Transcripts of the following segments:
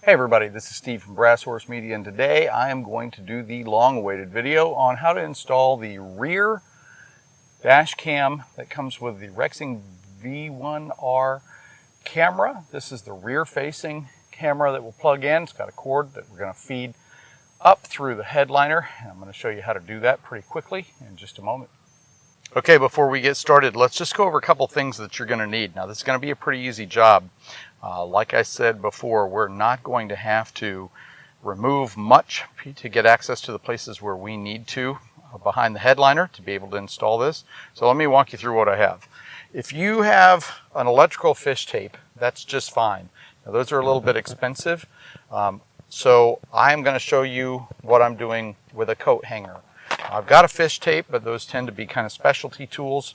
Hey everybody, this is Steve from Brass Horse Media, and today I am going to do the long-awaited video on how to install the rear dash cam that comes with the Rexing V1R camera. This is the rear-facing camera that will plug in. It's got a cord that we're going to feed up through the headliner, and I'm going to show you how to do that pretty quickly in just a moment. Okay, before we get started, let's just go over a couple things that you're going to need. Now, this is going to be a pretty easy job. Like I said before, we're not going to have to remove much to get access to the places where we need to behind the headliner to be able to install this. So let me walk you through what I have. If you have an electrical fish tape, that's just fine. Now, those are a little bit expensive, so I'm going to show you what I'm doing with a coat hanger. I've got a fish tape, but those tend to be kind of specialty tools.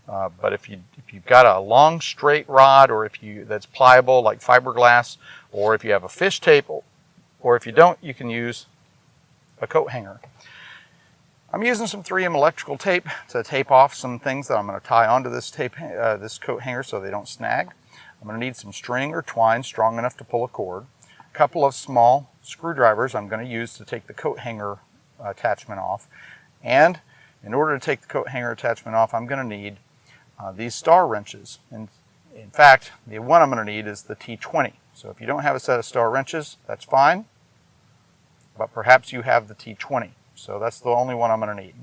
But if you've got a long straight rod, or that's pliable like fiberglass, or if you have a fish tape, or if you don't, you can use a coat hanger. I'm using some 3M electrical tape to tape off some things that I'm going to tie onto this this coat hanger so they don't snag. I'm going to need some string or twine strong enough to pull a cord. A couple of small screwdrivers I'm going to use to take the coat hanger attachment off. And in order to take the coat hanger attachment off, I'm going to need these star wrenches. And in fact, the one I'm going to need is the T20. So if you don't have a set of star wrenches, that's fine. But perhaps you have the T20. So that's the only one I'm going to need.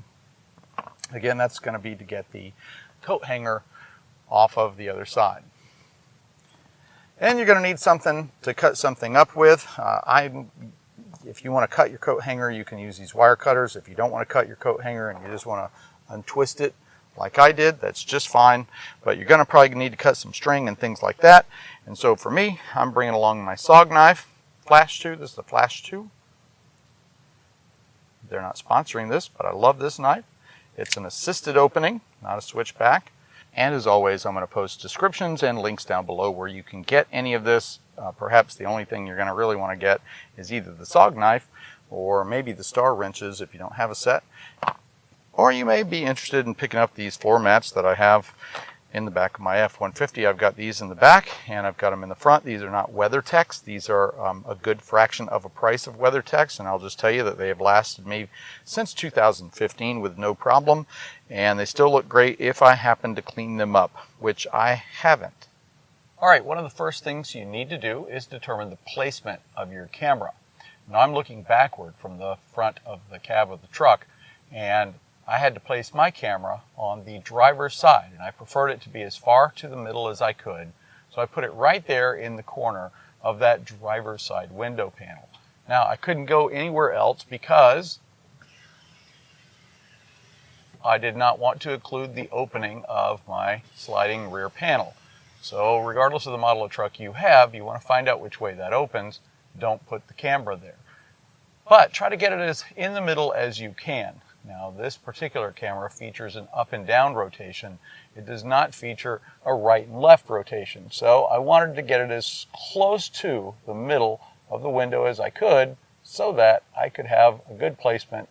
Again, that's going to be to get the coat hanger off of the other side. And you're going to need something to cut something up with. If you want to cut your coat hanger, you can use these wire cutters. If you don't want to cut your coat hanger and you just want to untwist it like I did, that's just fine. But you're going to probably need to cut some string and things like that. And so for me, I'm bringing along my SOG knife, Flash 2. This is the Flash 2. They're not sponsoring this, but I love this knife. It's an assisted opening, not a switchback. And as always, I'm going to post descriptions and links down below where you can get any of this. Perhaps the only thing you're going to really want to get is either the SOG knife or maybe the star wrenches if you don't have a set. Or you may be interested in picking up these floor mats that I have in the back of my F150. I've got these in the back and I've got them in the front. These are not WeatherTechs. These are a good fraction of a price of WeatherTechs, and I'll just tell you that they have lasted me since 2015 with no problem, and they still look great if I happen to clean them up, which I haven't. All right, one of the first things you need to do is determine the placement of your camera. Now I'm looking backward from the front of the cab of the truck, and I had to place my camera on the driver's side, and I preferred it to be as far to the middle as I could. So I put it right there in the corner of that driver's side window panel. Now I couldn't go anywhere else because I did not want to occlude the opening of my sliding rear panel. So regardless of the model of truck you have, you want to find out which way that opens. Don't put the camera there. But try to get it as in the middle as you can. Now, this particular camera features an up and down rotation. It does not feature a right and left rotation. So I wanted to get it as close to the middle of the window as I could so that I could have a good placement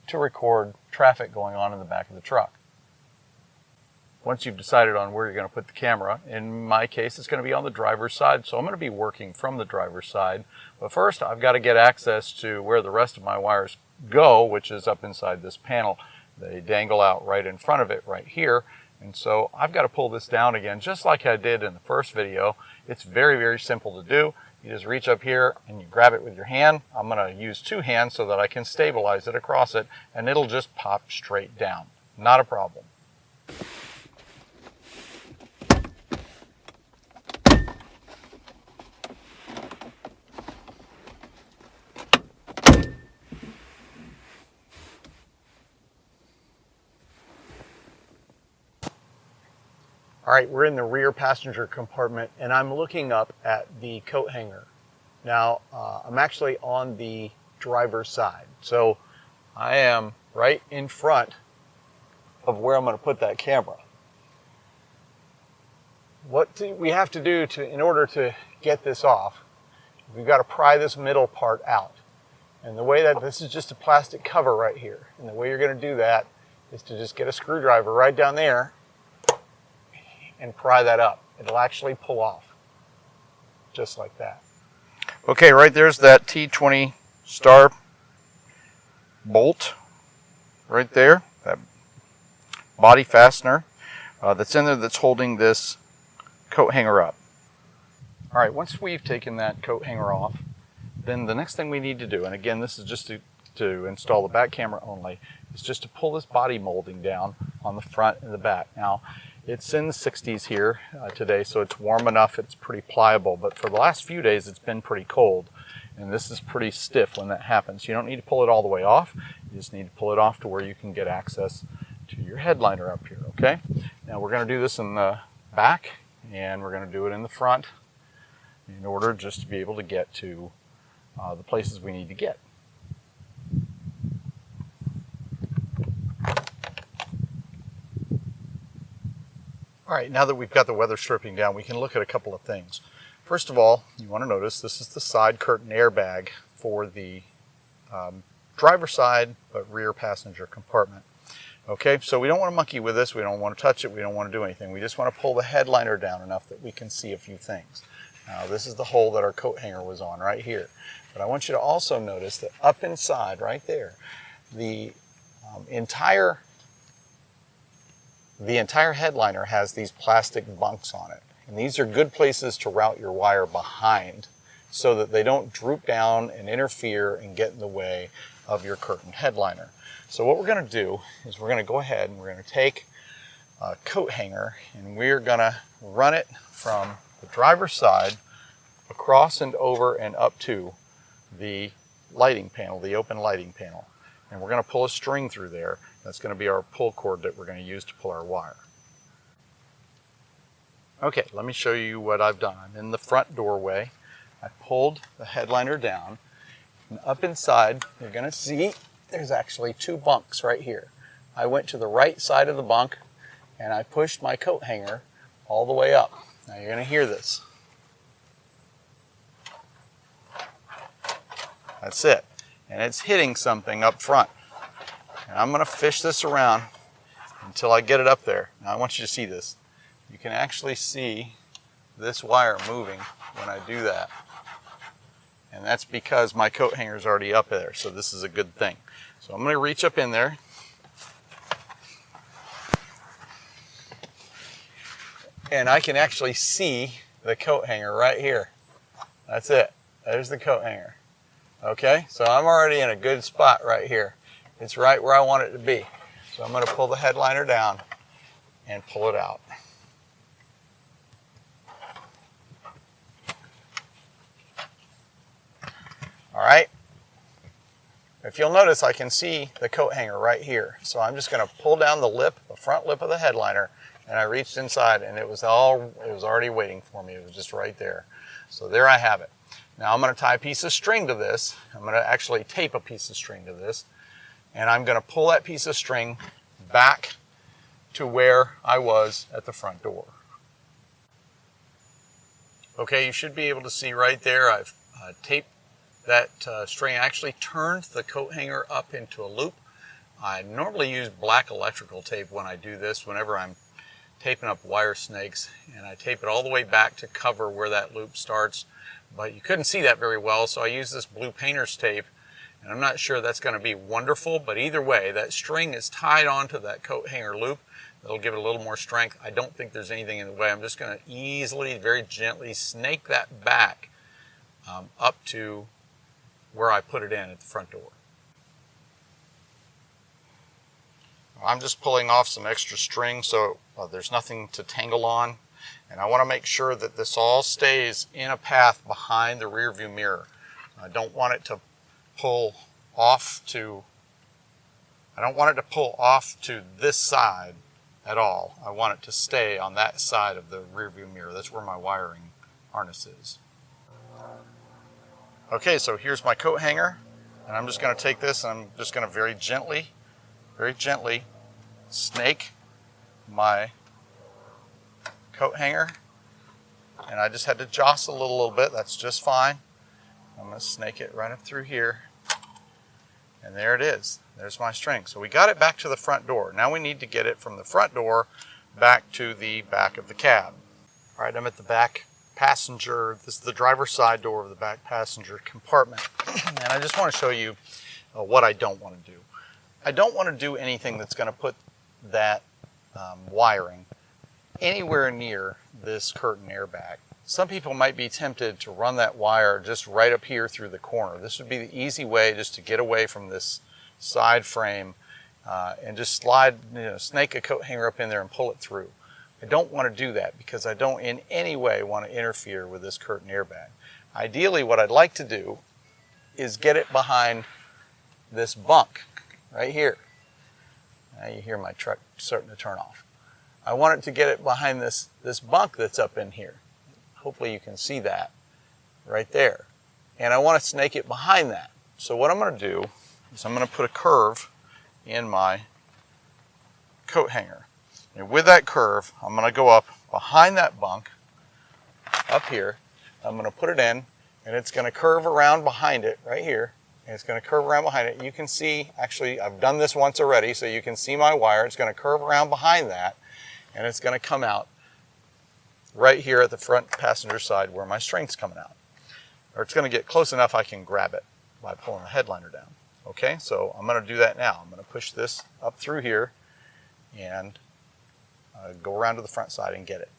to record traffic going on in the back of the truck. Once you've decided on where you're going to put the camera, in my case, it's going to be on the driver's side, so I'm going to be working from the driver's side. But first, I've got to get access to where the rest of my wires go, which is up inside this panel. They dangle out right in front of it right here, and so I've got to pull this down again just like I did in the first video. It's very, very simple to do. You just reach up here and you grab it with your hand. I'm going to use two hands so that I can stabilize it across it, and it'll just pop straight down. Not a problem. All right, we're in the rear passenger compartment, and I'm looking up at the coat hanger. Now, I'm actually on the driver's side, so I am right in front of where I'm going to put that camera. What we have to do in order to get this off, we've got to pry this middle part out. And the way that this is just a plastic cover right here, and the way you're going to do that is to just get a screwdriver right down there and pry that up. It'll actually pull off, just like that. Okay, right there's that T20 star bolt right there, that body fastener that's in there that's holding this coat hanger up. All right, once we've taken that coat hanger off, then the next thing we need to do, and again, this is just to install the back camera only, is just to pull this body molding down on the front and the back. Now, it's in the 60s here today, so it's warm enough, it's pretty pliable, but for the last few days it's been pretty cold, and this is pretty stiff when that happens. You don't need to pull it all the way off, you just need to pull it off to where you can get access to your headliner up here, okay? Now we're going to do this in the back, and we're going to do it in the front in order just to be able to get to the places we need to get. All right, now that we've got the weather stripping down, we can look at a couple of things. First of all, you want to notice this is the side curtain airbag for the driver's side but rear passenger compartment. Okay, so we don't want to monkey with this, we don't want to touch it, we don't want to do anything. We just want to pull the headliner down enough that we can see a few things. Now this is the hole that our coat hanger was on right here. But I want you to also notice that up inside right there, the entire headliner has these plastic bunks on it. And these are good places to route your wire behind so that they don't droop down and interfere and get in the way of your curtain headliner. So what we're going to do is we're going to go ahead and we're going to take a coat hanger and we're going to run it from the driver's side across and over and up to the lighting panel, the open lighting panel. And we're going to pull a string through there. That's going to be our pull cord that we're going to use to pull our wire. Okay, let me show you what I've done. I'm in the front doorway. I pulled the headliner down. And up inside, you're going to see there's actually two bunks right here. I went to the right side of the bunk and I pushed my coat hanger all the way up. Now you're going to hear this. That's it. And it's hitting something up front. And I'm going to fish this around until I get it up there. Now I want you to see this. You can actually see this wire moving when I do that. And that's because my coat hanger is already up there, so this is a good thing. So I'm going to reach up in there. And I can actually see the coat hanger right here. That's it. There's the coat hanger. Okay, so I'm already in a good spot right here. It's right where I want it to be. So I'm going to pull the headliner down and pull it out. All right. If you'll notice, I can see the coat hanger right here. So I'm just going to pull down the lip, the front lip of the headliner, and I reached inside and it was already waiting for me. It was just right there. So there I have it. Now I'm going to tie a piece of string to this. I'm going to actually tape a piece of string to this. And I'm going to pull that piece of string back to where I was at the front door. Okay, you should be able to see right there, I've taped that string. I actually turned the coat hanger up into a loop. I normally use black electrical tape when I do this, whenever I'm taping up wire snakes, and I tape it all the way back to cover where that loop starts. But you couldn't see that very well, so I use this blue painter's tape, and I'm not sure that's going to be wonderful, but either way, that string is tied onto that coat hanger loop. That'll give it a little more strength. I don't think there's anything in the way. I'm just going to easily, very gently snake that back up to where I put it in at the front door. I'm just pulling off some extra string so there's nothing to tangle on. And I want to make sure that this all stays in a path behind the rear view mirror. I don't want it to pull off to this side at all. I want it to stay on that side of the rear view mirror. That's where my wiring harness is. Okay, so here's my coat hanger, and I'm just going to take this and I'm just going to very gently snake my coat hanger, and I just had to jostle it a little bit. That's just fine. I'm going to snake it right up through here, and there it is. There's my string. So we got it back to the front door. Now we need to get it from the front door back to the back of the cab. All right, I'm at the back passenger, this is the driver's side door of the back passenger compartment. And I just want to show you what I don't want to do. I don't want to do anything that's going to put that wiring anywhere near this curtain airbag. Some people might be tempted to run that wire just right up here through the corner. This would be the easy way just to get away from this side frame and just slide, snake a coat hanger up in there and pull it through. I don't want to do that because I don't in any way want to interfere with this curtain airbag. Ideally, what I'd like to do is get it behind this bunk right here. Now you hear my truck starting to turn off. I want it to get it behind this bunk that's up in here. Hopefully you can see that right there. And I want to snake it behind that. So what I'm going to do is I'm going to put a curve in my coat hanger. And with that curve, I'm going to go up behind that bunk, up here. I'm going to put it in, and it's going to curve around behind it right here. And it's going to curve around behind it. You can see, actually, I've done this once already, so you can see my wire. It's going to curve around behind that, and it's going to come out right here at the front passenger side where my string's coming out. Or it's going to get close enough I can grab it by pulling the headliner down. Okay, so I'm going to do that now. I'm going to push this up through here and go around to the front side and get it.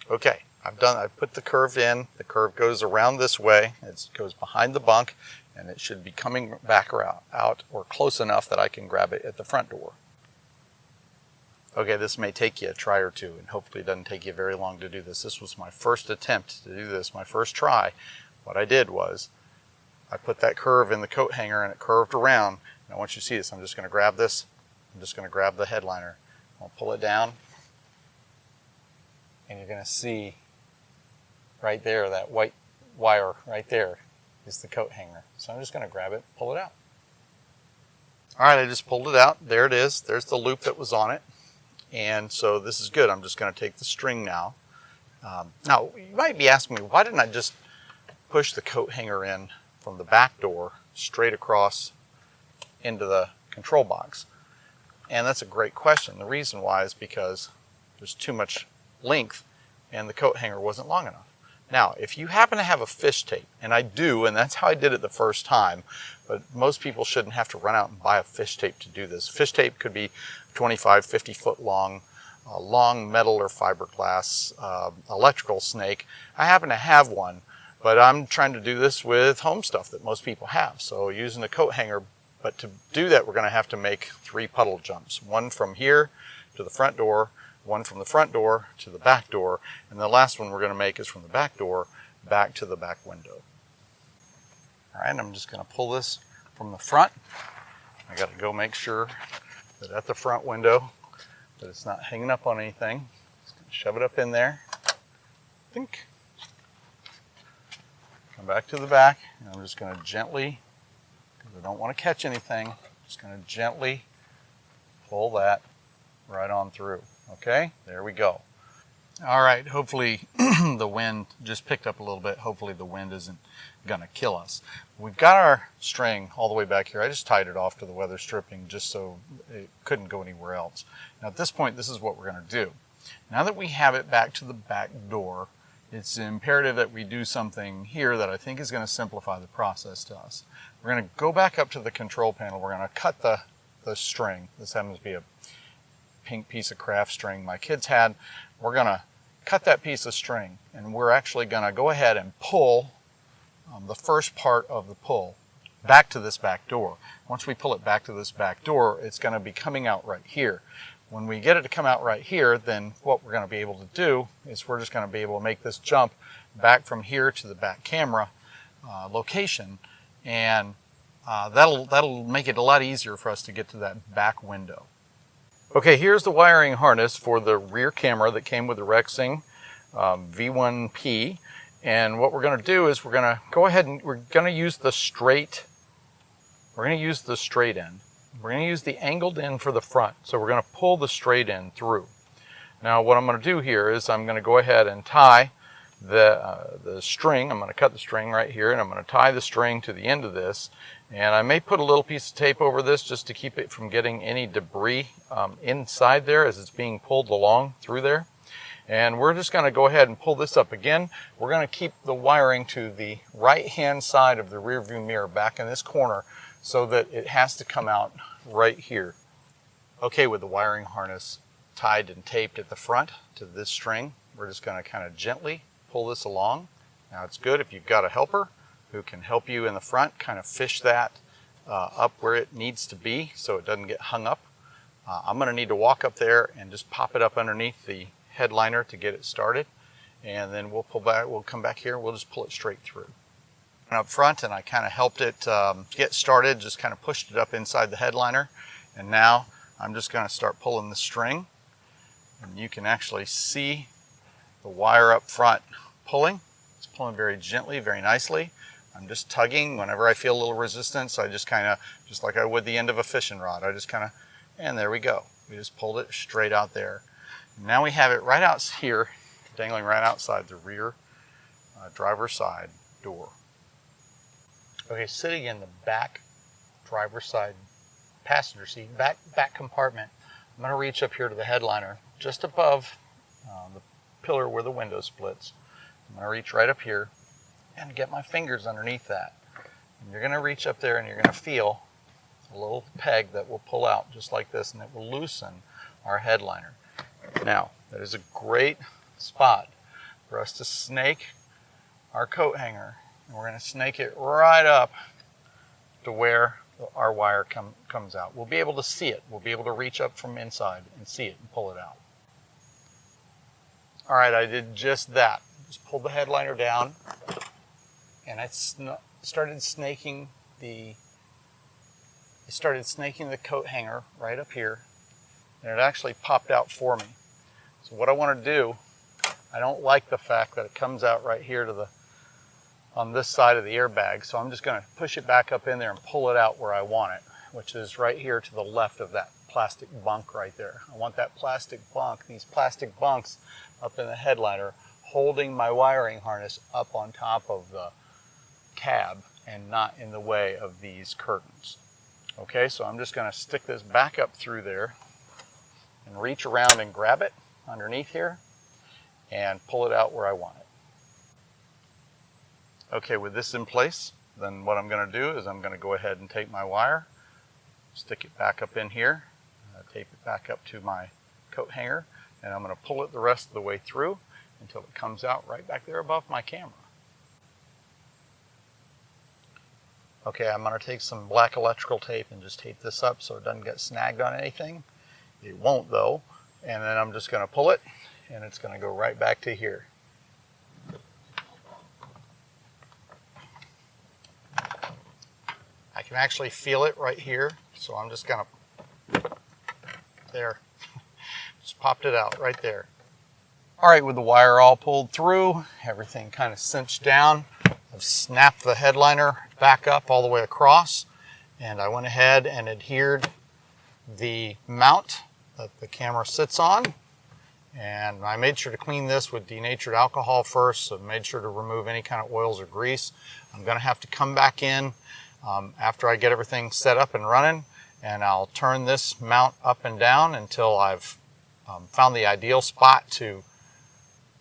Okay, I've put the curve in. The curve goes around this way. It goes behind the bunk, and it should be coming back out or close enough that I can grab it at the front door. Okay, this may take you a try or two, and hopefully it doesn't take you very long to do this. This was my first attempt to do this, my first try. What I did was I put that curve in the coat hanger, and it curved around. And I want you to see this. I'm just going to grab this. I'm just going to grab the headliner. I'll pull it down, and you're going to see right there, that white wire right there is the coat hanger. So I'm just going to grab it, pull it out. All right, I just pulled it out. There it is. There's the loop that was on it. And so this is good. I'm just going to take the string now. Now, you might be asking me, why didn't I just push the coat hanger in from the back door straight across into the control box? And that's a great question. The reason why is because there's too much length and the coat hanger wasn't long enough. Now, if you happen to have a fish tape, and I do, and that's how I did it the first time, but most people shouldn't have to run out and buy a fish tape to do this. Fish tape could be 25, 50 foot long, long metal or fiberglass electrical snake. I happen to have one, but I'm trying to do this with home stuff that most people have. So using a coat hanger, but to do that, we're going to have to make 3 puddle jumps. One from here to the front door, one from the front door to the back door, and the last one we're going to make is from the back door back to the back window. All right, I'm just going to pull this from the front. I got to go make sure that at the front window that it's not hanging up on anything. Just going to shove it up in there. Think. Come back to the back, and I'm just going to gently, because I don't want to catch anything, just going to gently pull that right on through. Okay, there we go. All right, hopefully the wind just picked up a little bit. Hopefully the wind isn't gonna kill us. We've got our string all the way back here. I just tied it off to the weather stripping just so it couldn't go anywhere else. Now at this point, this is what we're gonna do. Now that we have it back to the back door, it's imperative that we do something here that I think is gonna simplify the process to us. We're gonna go back up to the control panel. We're gonna cut the string. This happens to be a pink piece of craft string my kids had. We're gonna cut that piece of string, and we're actually gonna go ahead and pull the first part of the pull back to this back door. Once we pull it back to this back door, it's gonna be coming out right here. When we get it to come out right here, then what we're gonna be able to do is we're just gonna be able to make this jump back from here to the back camera location, and that'll make it a lot easier for us to get to that back window. Okay, here's the wiring harness for the rear camera that came with the Rexing V1P. And what we're going to do is we're going to go ahead and we're going to use the straight end. We're going to use the angled end for the front. So we're going to pull the straight end through. Now what I'm going to do here is I'm going to go ahead and tie the string. I'm going to cut the string right here, and I'm going to tie the string to the end of this. And I may put a little piece of tape over this just to keep it from getting any debris inside there as it's being pulled along through there. And we're just going to go ahead and pull this up again. We're going to keep the wiring to the right-hand side of the rear view mirror back in this corner so that it has to come out right here. Okay, with the wiring harness tied and taped at the front to this string, we're just going to kind of gently pull this along. Now it's good if you've got a helper who can help you in the front, kind of fish that up where it needs to be so it doesn't get hung up. I'm going to need to walk up there and just pop it up underneath the headliner to get it started, and then we'll come back here and we'll just pull it straight through. And up front, and I kind of helped it get started, just kind of pushed it up inside the headliner, and now I'm just going to start pulling the string, and you can actually see the wire up front pulling. It's pulling very gently, very nicely. I'm just tugging. Whenever I feel a little resistance, I just kind of, just like I would the end of a fishing rod, I just kind of, and there we go. We just pulled it straight out there. Now we have it right out here, dangling right outside the rear driver's side door. Okay, sitting in the back driver's side passenger seat, back compartment, I'm going to reach up here to the headliner, just above the pillar where the window splits. I'm going to reach right up here and get my fingers underneath that. And you're going to reach up there and you're going to feel a little peg that will pull out just like this, and it will loosen our headliner. Now, that is a great spot for us to snake our coat hanger. And we're going to snake it right up to where our wire comes out. We'll be able to see it. We'll be able to reach up from inside and see it and pull it out. All right, I did just that. Just pulled the headliner down, and I started snaking the coat hanger right up here, and it actually popped out for me. So what I want to do, I don't like the fact that it comes out right here to on this side of the airbag, so I'm just going to push it back up in there and pull it out where I want it, which is right here to the left of that plastic bunk right there. I want that plastic bunk, these plastic bunks up in the headliner, holding my wiring harness up on top of the cab and not in the way of these curtains. Okay, so I'm just going to stick this back up through there and reach around and grab it underneath here and pull it out where I want it. Okay, with this in place, then what I'm going to do is I'm going to go ahead and take my wire, stick it back up in here, tape it back up to my coat hanger, and I'm going to pull it the rest of the way through until it comes out right back there above my camera. Okay, I'm going to take some black electrical tape and just tape this up so it doesn't get snagged on anything. It won't though. And then I'm just going to pull it, and it's going to go right back to here. I can actually feel it right here, so I'm just going to, there, just popped it out right there. All right, with the wire all pulled through, everything kind of cinched down, I've snapped the headliner back up all the way across, and I went ahead and adhered the mount that the camera sits on, and I made sure to clean this with denatured alcohol first, so made sure to remove any kind of oils or grease. I'm going to have to come back in after I get everything set up and running, and I'll turn this mount up and down until I've found the ideal spot to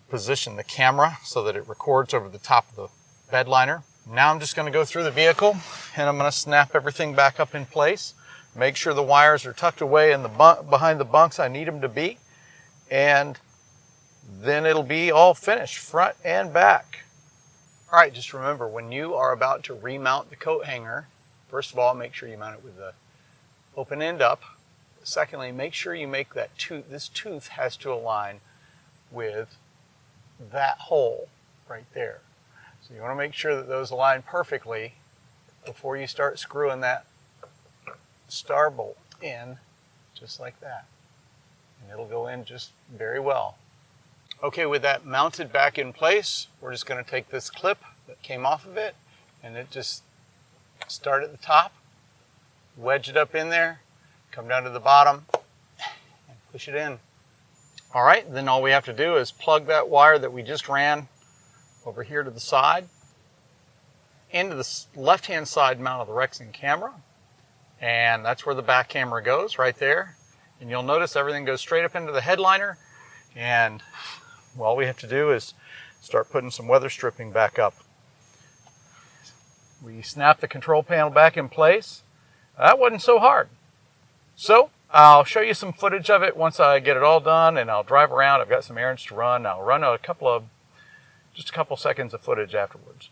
position the camera so that it records over the top of the bed liner. Now I'm just going to go through the vehicle, and I'm going to snap everything back up in place. Make sure the wires are tucked away in the behind the bunks I need them to be, and then it'll be all finished, front and back. All right, just remember, when you are about to remount the coat hanger, first of all, make sure you mount it with the open end up. Secondly, make sure you make that tooth, this tooth has to align with that hole right there. So you want to make sure that those align perfectly before you start screwing that star bolt in, just like that. And it'll go in just very well. Okay, with that mounted back in place, we're just going to take this clip that came off of it, and it just start at the top, wedge it up in there, come down to the bottom, and push it in. All right, then all we have to do is plug that wire that we just ran over here to the side into the left-hand side mount of the Rexing camera, and that's where the back camera goes, right there. And you'll notice everything goes straight up into the headliner, and All we have to do is start putting some weather stripping back up. We snap the control panel back in place. That wasn't so hard. So I'll show you some footage of it once I get it all done, and I'll drive around. I've got some errands to run. I'll run just a couple seconds of footage afterwards.